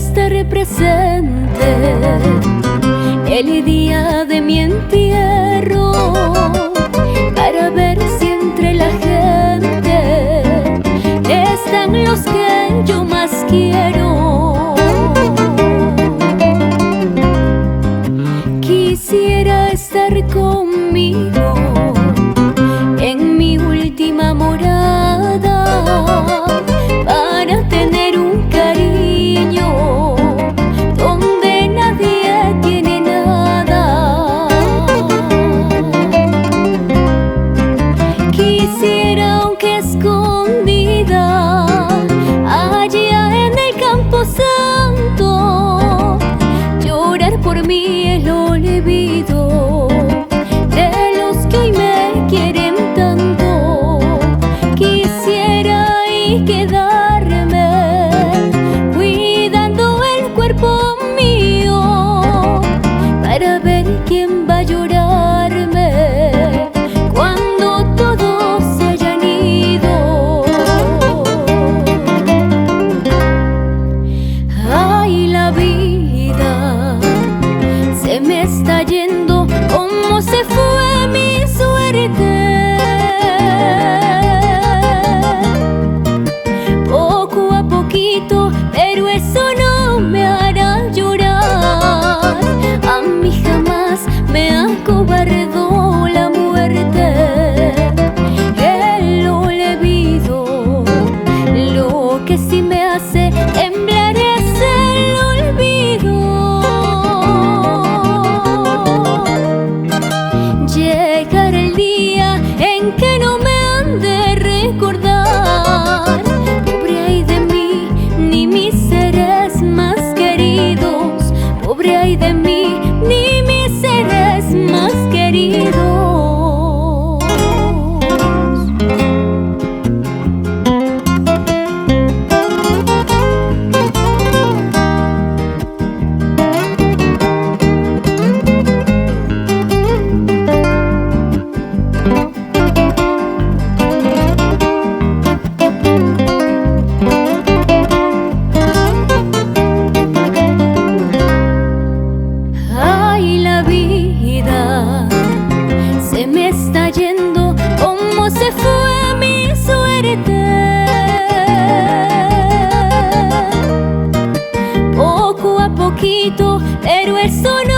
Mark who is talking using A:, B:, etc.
A: estar presente el día de mi entierro para ver si entre la gente están los que yo más quiero. Quisiera estar conmigo en mi última morada para tener un cariño donde nadie tiene nada. Quisiera, aunque escondida, allá en el campo santo, llorar por mí el olvido de los que hoy me quieren tanto. Quisiera y quedarme cuidando el cuerpo mío para ver quién va a llorarme cuando todos se hayan ido. Ay, la vida se me está yendo, como se fue mi suerte. Poco a poquito, pero eso no me hará llorar. A mí jamás me acobardó la muerte, el olvido. Lo que sí me hace temblar es el olvido. Llegará el día en que no me han de recordar. Pobre ay de mí, ni mis seres más queridos. Pobre ay de mí, ni mis seres más queridos. Ay, la vida se me está yendo, como se fue mi suerte. Poco a poquito, pero eso no